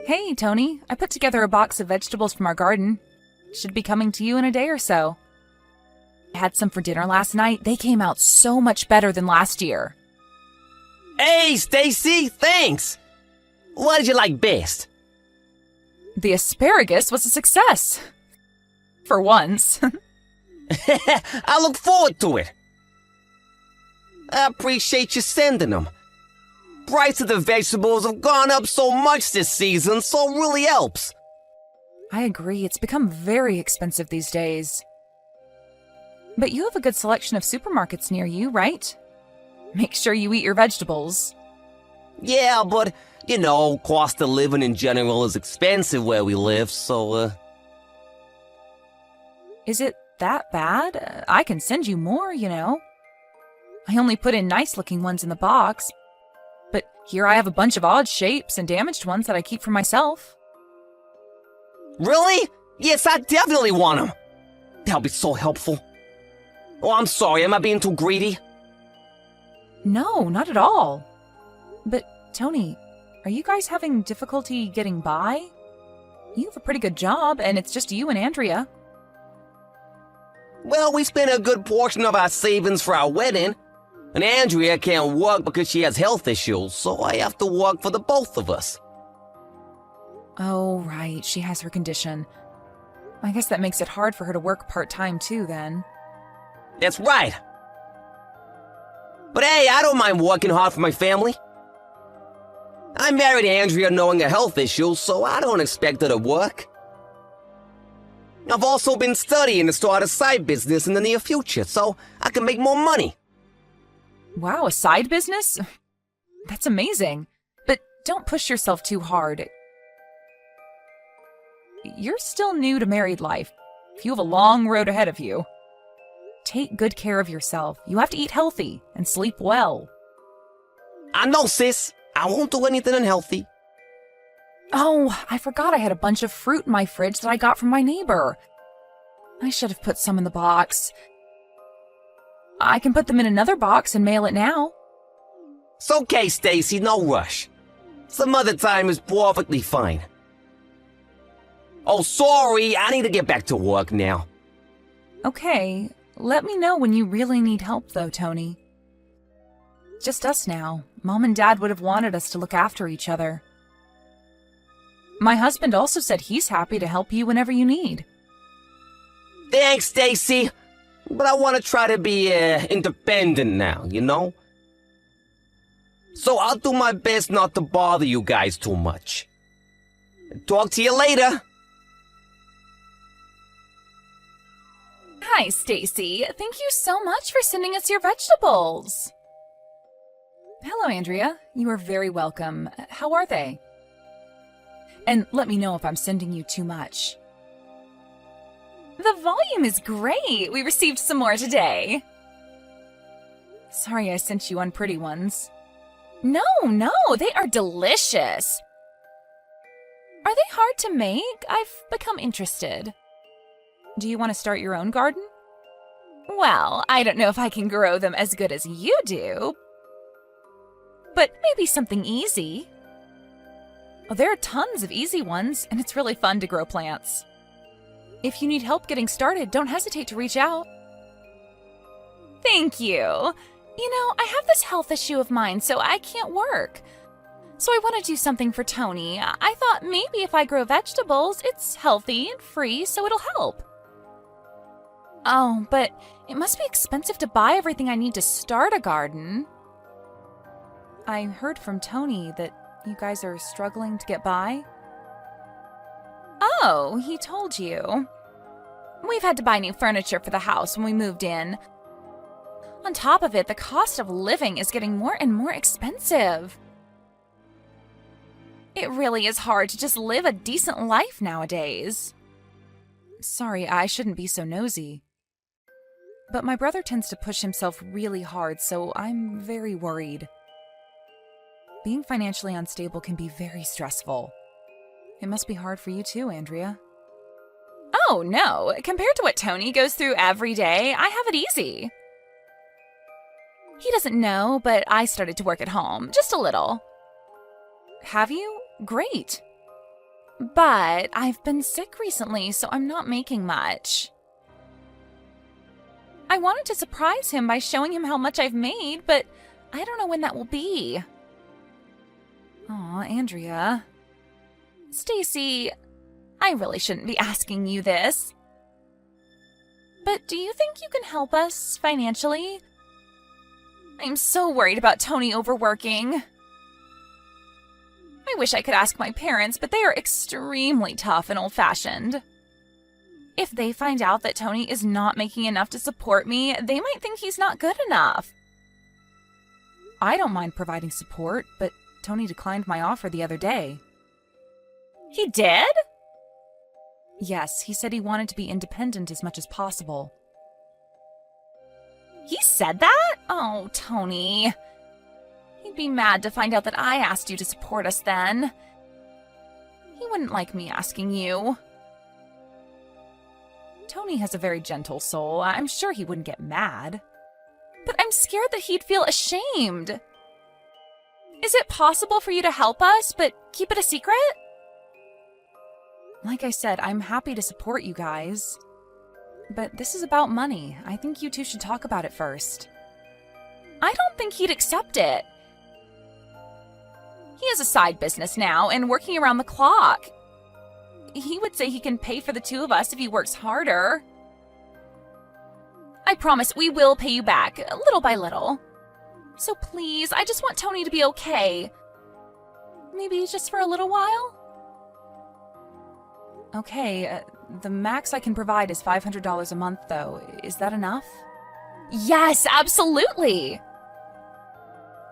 Hey, Tony. I put together a box of vegetables from our garden. Should be coming to you in a day or so. I had some for dinner last night. They came out so much better than last year. Hey, Stacy, thanks! What did you like best? The asparagus was a success. For once. I look forward to it. I appreciate you sending them. Price of the vegetables have gone up so much this season, so it really helps. I agree, it's become very expensive these days. But you have a good selection of supermarkets near you, right? Make sure you eat your vegetables. Yeah, but, cost of living in general is expensive where we live, so, Is it that bad? I can send you more, I only put in nice-looking ones in the box, but here I have a bunch of odd shapes and damaged ones that I keep for myself. Really? Yes, I definitely want them. That'll be so helpful. Oh, I'm sorry, am I being too greedy? No, not at all. But, Tony, are you guys having difficulty getting by? You have a pretty good job, and it's just you and Andrea. Well, we spent a good portion of our savings for our wedding, and Andrea can't work because she has health issues, so I have to work for the both of us. Oh, right, she has her condition. I guess that makes it hard for her to work part-time too, then. That's right. But hey, I don't mind working hard for my family. I married Andrea knowing her health issues, so I don't expect her to work. I've also been studying to start a side business in the near future, so I can make more money. Wow, a side business? That's amazing. But don't push yourself too hard. You're still new to married life. You have a long road ahead of you. Take good care of yourself. You have to eat healthy and sleep well. I know, sis. I won't do anything unhealthy. Oh, I forgot I had a bunch of fruit in my fridge that I got from my neighbor. I should have put some in the box. I can put them in another box and mail it now. It's okay, Stacy, no rush. Some other time is perfectly fine. Oh, sorry, I need to get back to work now. Okay, let me know when you really need help though, Tony. Just us now. Mom and Dad would have wanted us to look after each other. My husband also said he's happy to help you whenever you need. Thanks, Stacy. But I want to try to be independent now, So I'll do my best not to bother you guys too much. Talk to you later. Hi, Stacy. Thank you so much for sending us your vegetables. Hello, Andrea. You are very welcome. How are they? And let me know if I'm sending you too much. The volume is great. We received some more today. Sorry I sent you unpretty ones. No, they are delicious. Are they hard to make? I've become interested. Do you want to start your own garden? Well, I don't know if I can grow them as good as you do, but maybe something easy. Oh, there are tons of easy ones, and it's really fun to grow plants. If you need help getting started, don't hesitate to reach out. Thank you. I have this health issue of mine, so I can't work. So I want to do something for Tony. I thought maybe if I grow vegetables, it's healthy and free, so it'll help. Oh, but it must be expensive to buy everything I need to start a garden. I heard from Tony that you guys are struggling to get by. Oh, he told you. We've had to buy new furniture for the house when we moved in. On top of it, the cost of living is getting more and more expensive. It really is hard to just live a decent life nowadays. Sorry, I shouldn't be so nosy. But my brother tends to push himself really hard, so I'm very worried. Being financially unstable can be very stressful. It must be hard for you too, Andrea. Oh, no. Compared to what Tony goes through every day, I have it easy. He doesn't know, but I started to work at home, just a little. Have you? Great. But I've been sick recently, so I'm not making much. I wanted to surprise him by showing him how much I've made, but I don't know when that will be. Aw, Andrea. Stacy, I really shouldn't be asking you this. But do you think you can help us financially? I'm so worried about Tony overworking. I wish I could ask my parents, but they are extremely tough and old-fashioned. If they find out that Tony is not making enough to support me, they might think he's not good enough. I don't mind providing support, but Tony declined my offer the other day. He did? Yes, he said he wanted to be independent as much as possible. He said that? Oh, Tony. He'd be mad to find out that I asked you to support us then. He wouldn't like me asking you. Tony has a very gentle soul. I'm sure he wouldn't get mad. But I'm scared that he'd feel ashamed. Is it possible for you to help us, but keep it a secret? Like I said, I'm happy to support you guys. But this is about money. I think you two should talk about it first. I don't think he'd accept it. He has a side business now and working around the clock. He would say he can pay for the two of us if he works harder. I promise we will pay you back, little by little. So please, I just want Tony to be okay. Maybe just for a little while? Okay, the max I can provide is $500 a month, though. Is that enough? Yes, absolutely!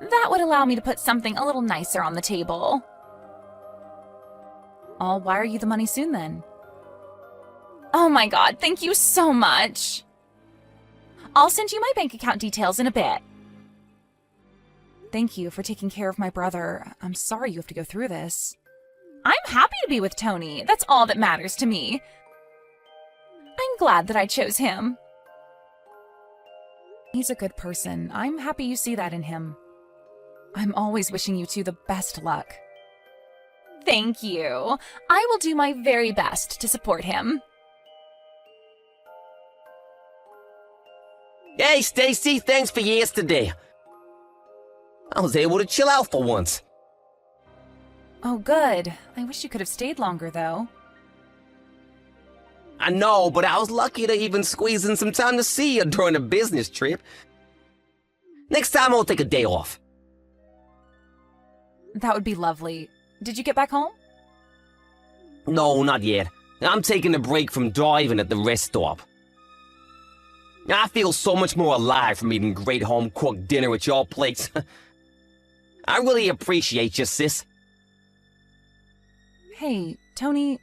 That would allow me to put something a little nicer on the table. I'll wire you the money soon, then. Oh my god, thank you so much! I'll send you my bank account details in a bit. Thank you for taking care of my brother. I'm sorry you have to go through this. I'm happy to be with Tony. That's all that matters to me. I'm glad that I chose him. He's a good person. I'm happy you see that in him. I'm always wishing you two the best luck. Thank you. I will do my very best to support him. Hey, Stacy, thanks for yesterday. I was able to chill out for once. Oh, good. I wish you could have stayed longer, though. I know, but I was lucky to even squeeze in some time to see you during a business trip. Next time I'll take a day off. That would be lovely. Did you get back home? No, not yet. I'm taking a break from driving at the rest stop. I feel so much more alive from eating great home-cooked dinner at your place. I really appreciate you, sis. Hey, Tony,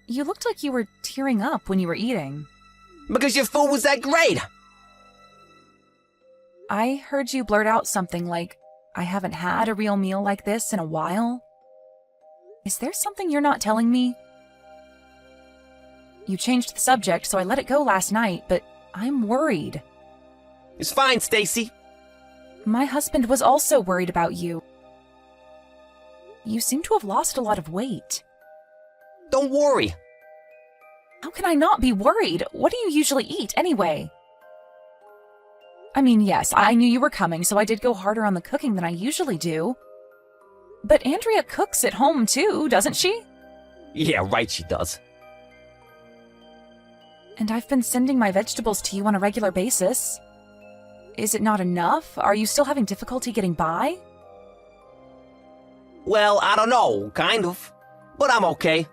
you looked like you were tearing up when you were eating. Because your food was that great. I heard you blurt out something like, I haven't had a real meal like this in a while. Is there something you're not telling me? You changed the subject, so I let it go last night, but I'm worried. It's fine, Stacy. My husband was also worried about you. You seem to have lost a lot of weight. Don't worry. How can I not be worried? What do you usually eat, anyway? I mean, yes, I knew you were coming, so I did go harder on the cooking than I usually do. But Andrea cooks at home, too, doesn't she? Yeah, right, she does. And I've been sending my vegetables to you on a regular basis. Is it not enough? Are you still having difficulty getting by? Well, I don't know, kind of. But I'm okay.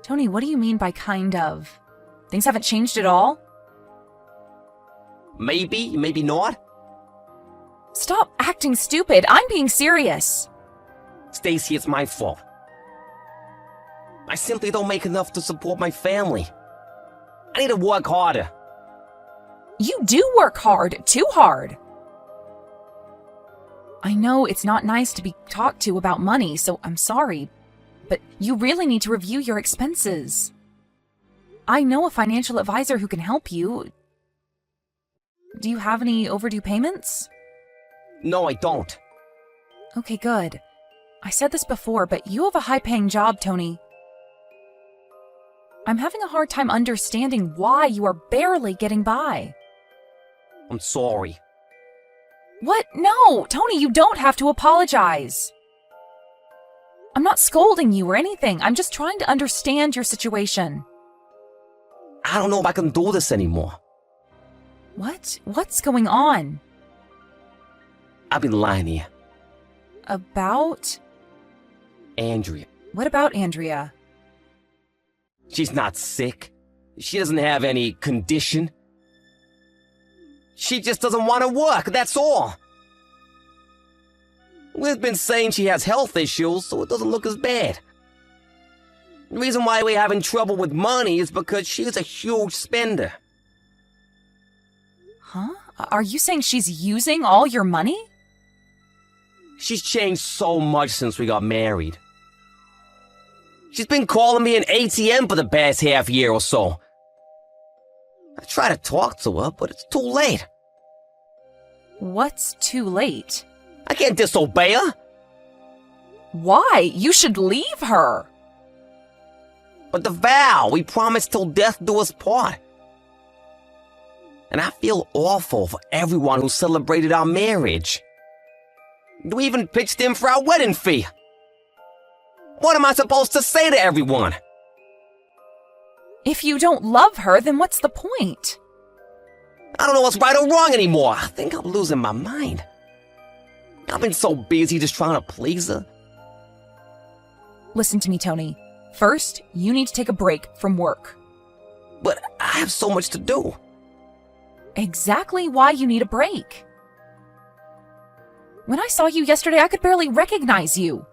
Tony, what do you mean by kind of? Things haven't changed at all? Maybe, maybe not. Stop acting stupid. I'm being serious. Stacy, it's my fault. I simply don't make enough to support my family. I need to work harder. You do work hard, too hard. I know it's not nice to be talked to about money, so I'm sorry, but you really need to review your expenses. I know a financial advisor who can help you. Do you have any overdue payments? No, I don't. Okay, good. I said this before, but you have a high-paying job, Tony. I'm having a hard time understanding why you are barely getting by. I'm sorry. What? No, Tony, you don't have to apologize. I'm not scolding you or anything. I'm just trying to understand your situation. I don't know if I can do this anymore. What? What's going on? I've been lying here. About? Andrea. What about Andrea? She's not sick. She doesn't have any condition. She just doesn't want to work, that's all. We've been saying she has health issues, so it doesn't look as bad. The reason why we're having trouble with money is because she's a huge spender. Huh? Are you saying she's using all your money? She's changed so much since we got married. She's been calling me an ATM for the past half year or so. I try to talk to her, but it's too late. What's too late? I can't disobey her. Why? You should leave her. But the vow, we promised till death do us part. And I feel awful for everyone who celebrated our marriage. We even pitched in for our wedding fee. What am I supposed to say to everyone? If you don't love her, then what's the point? I don't know what's right or wrong anymore. I think I'm losing my mind. I've been so busy just trying to please her. Listen to me, Tony. First, you need to take a break from work. But I have so much to do. Exactly why you need a break. When I saw you yesterday, I could barely recognize you.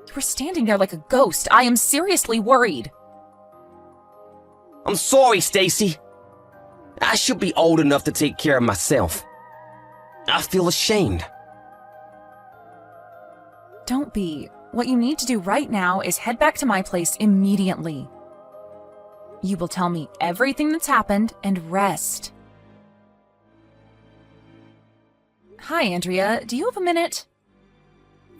You were standing there like a ghost. I am seriously worried. I'm sorry, Stacy. I should be old enough to take care of myself. I feel ashamed. Don't be. What you need to do right now is head back to my place immediately. You will tell me everything that's happened and rest. Hi, Andrea. Do you have a minute?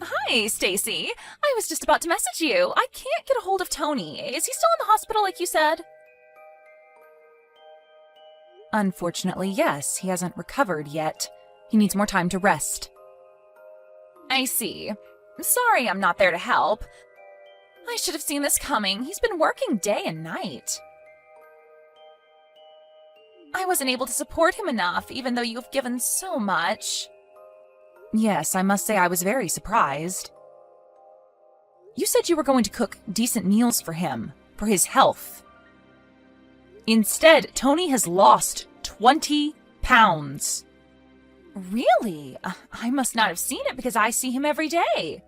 Hi, Stacy. I was just about to message you. I can't get a hold of Tony. Is he still in the hospital like you said? Unfortunately, yes. He hasn't recovered yet. He needs more time to rest. I see. Sorry I'm not there to help. I should have seen this coming. He's been working day and night. I wasn't able to support him enough, even though you've given so much. Yes, I must say I was very surprised. You said you were going to cook decent meals for him, for his health. Instead, Tony has lost 20 pounds. Really? I must not have seen it because I see him every day.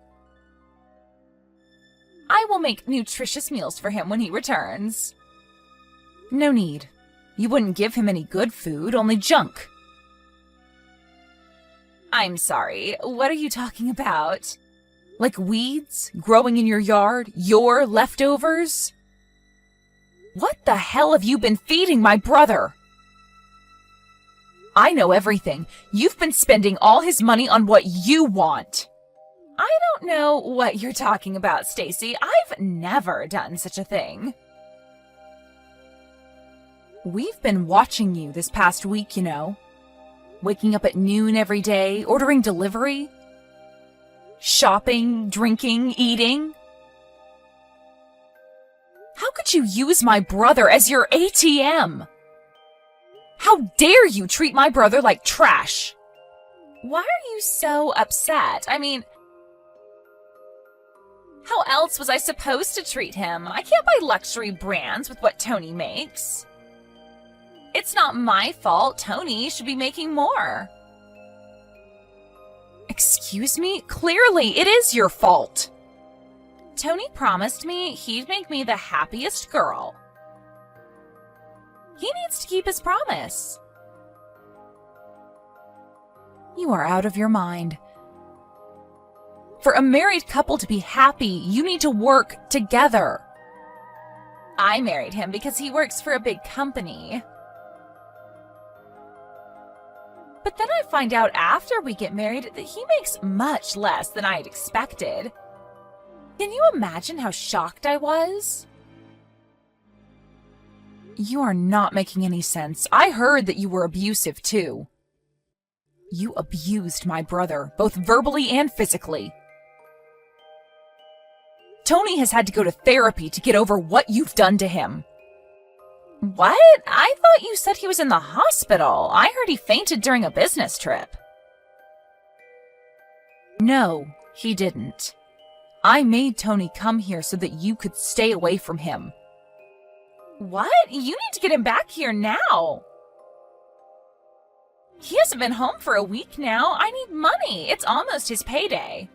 I will make nutritious meals for him when he returns. No need. You wouldn't give him any good food, only junk. I'm sorry, what are you talking about? Like weeds growing in your yard? Your leftovers? What the hell have you been feeding my brother? I know everything. You've been spending all his money on what you want. I don't know what you're talking about, Stacy. I've never done such a thing. We've been watching you this past week, you know. Waking up at noon every day, ordering delivery. Shopping, drinking, eating. How could you use my brother as your ATM? How dare you treat my brother like trash? Why are you so upset? I mean, how else was I supposed to treat him? I can't buy luxury brands with what Tony makes. It's not my fault. Tony should be making more. Excuse me? Clearly, it is your fault. Tony promised me he'd make me the happiest girl. He needs to keep his promise. You are out of your mind. For a married couple to be happy, you need to work together. I married him because he works for a big company. But then I find out after we get married that he makes much less than I'd expected. Can you imagine how shocked I was? You are not making any sense. I heard that you were abusive, too. You abused my brother, both verbally and physically. Tony has had to go to therapy to get over what you've done to him. What? I thought you said he was in the hospital. I heard he fainted during a business trip. No, he didn't. I made Tony come here so that you could stay away from him. What? You need to get him back here now. He hasn't been home for a week now. I need money. It's almost his payday.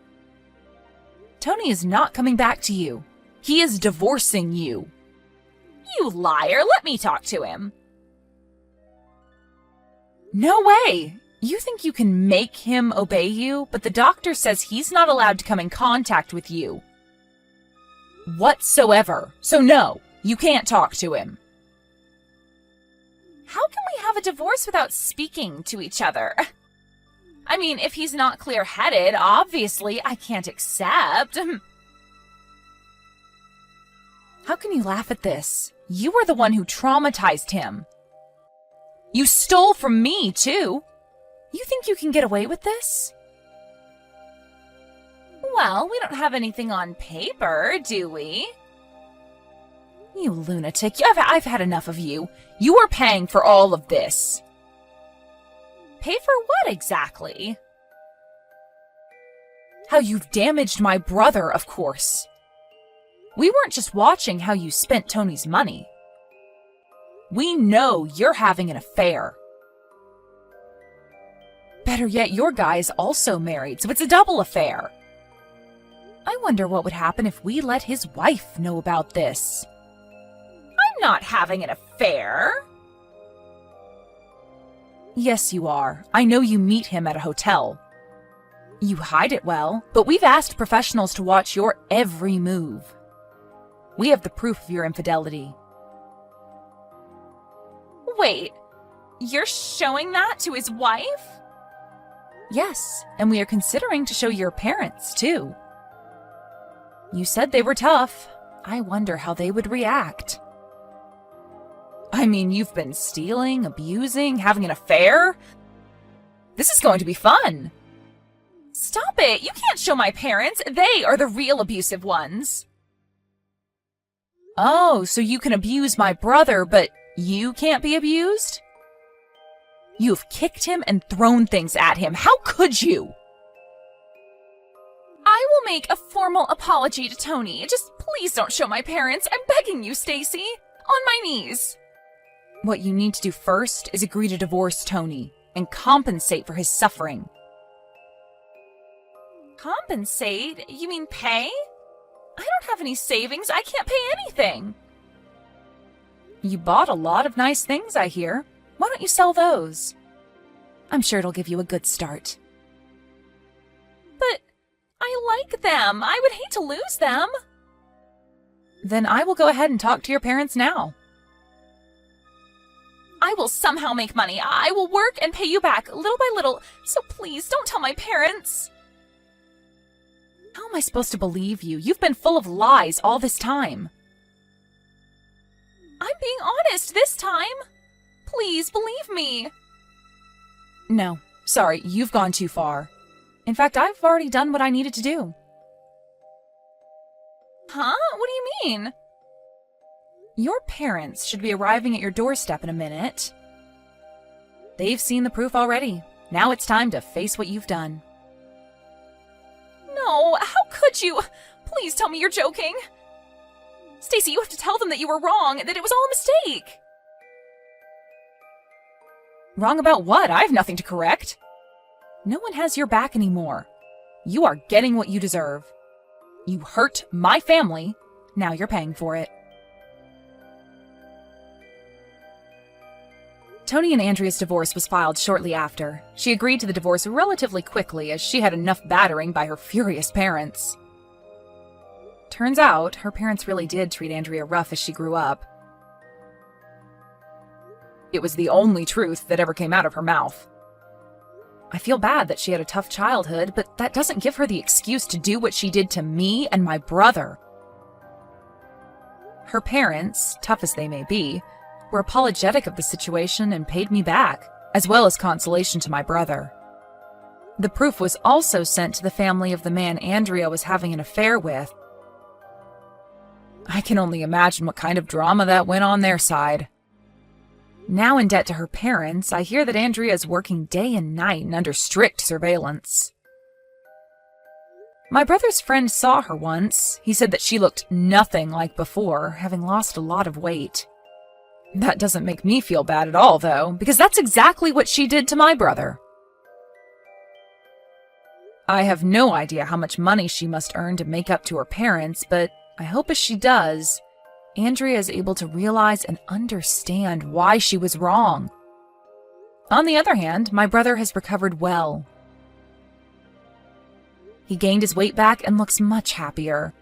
Tony is not coming back to you. He is divorcing you. You liar. Let me talk to him. No way. You think you can make him obey you, but the doctor says he's not allowed to come in contact with you whatsoever. So no, you can't talk to him. How can we have a divorce without speaking to each other? I mean, if he's not clear-headed, obviously I can't accept. How can you laugh at this? You were the one who traumatized him. You stole from me, too. You think you can get away with this? Well, we don't have anything on paper, do we? You lunatic. I've had enough of you. You are paying for all of this. Pay for what exactly? How you've damaged my brother, of course. We weren't just watching how you spent Tony's money. We know you're having an affair. Better yet, your guy is also married, so it's a double affair. I wonder what would happen if we let his wife know about this. I'm not having an affair. Yes, you are. I know you meet him at a hotel. You hide it well, but we've asked professionals to watch your every move. We have the proof of your infidelity. Wait, you're showing that to his wife? Yes, and we are considering to show your parents, too. You said they were tough. I wonder how they would react. I mean, you've been stealing, abusing, having an affair? This is going to be fun. Stop it! You can't show my parents. They are the real abusive ones. Oh, so you can abuse my brother, but you can't be abused? You've kicked him and thrown things at him. How could you? I will make a formal apology to Tony. Just please don't show my parents. I'm begging you, Stacy. On my knees. What you need to do first is agree to divorce Tony and compensate for his suffering. Compensate? You mean pay? I don't have any savings. I can't pay anything. You bought a lot of nice things, I hear. Why don't you sell those? I'm sure it'll give you a good start. But I like them. I would hate to lose them. Then I will go ahead and talk to your parents now. I will somehow make money. I will work and pay you back little by little. So please don't tell my parents. How am I supposed to believe you? You've been full of lies all this time. I'm being honest this time. Please believe me. No, sorry, you've gone too far. In fact, I've already done what I needed to do. Huh? What do you mean? Your parents should be arriving at your doorstep in a minute. They've seen the proof already. Now it's time to face what you've done. No, how could you? Please tell me you're joking. Stacy, you have to tell them that you were wrong, that it was all a mistake. Wrong about what? I have nothing to correct. No one has your back anymore. You are getting what you deserve. You hurt my family. Now you're paying for it. Tony and Andrea's divorce was filed shortly after. She agreed to the divorce relatively quickly as she had enough battering by her furious parents. Turns out, her parents really did treat Andrea rough as she grew up. It was the only truth that ever came out of her mouth. I feel bad that she had a tough childhood, but that doesn't give her the excuse to do what she did to me and my brother. Her parents, tough as they may be, were apologetic of the situation and paid me back, as well as consolation to my brother. The proof was also sent to the family of the man Andrea was having an affair with. I can only imagine what kind of drama that went on their side. Now in debt to her parents, I hear that Andrea is working day and night and under strict surveillance. My brother's friend saw her once. He said that she looked nothing like before, having lost a lot of weight. That doesn't make me feel bad at all, though, because that's exactly what she did to my brother. I have no idea how much money she must earn to make up to her parents, but I hope as she does, Andrea is able to realize and understand why she was wrong. On the other hand, my brother has recovered well. He gained his weight back and looks much happier.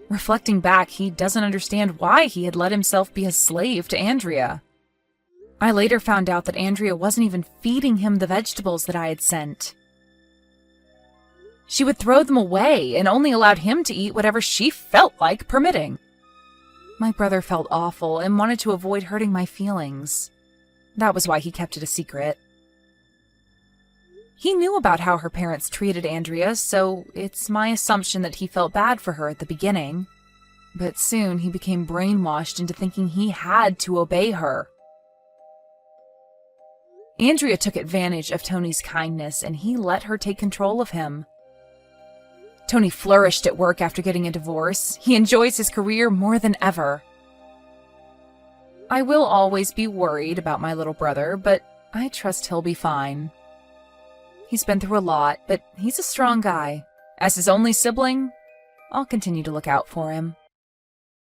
Reflecting back, he doesn't understand why he had let himself be a slave to Andrea. I later found out that Andrea wasn't even feeding him the vegetables that I had sent. She would throw them away and only allowed him to eat whatever she felt like permitting. My brother felt awful and wanted to avoid hurting my feelings. That was why he kept it a secret. He knew about how her parents treated Andrea, so it's my assumption that he felt bad for her at the beginning. But soon he became brainwashed into thinking he had to obey her. Andrea took advantage of Tony's kindness, and he let her take control of him. Tony flourished at work after getting a divorce. He enjoys his career more than ever. I will always be worried about my little brother, but I trust he'll be fine. He's been through a lot, but he's a strong guy. As his only sibling, I'll continue to look out for him.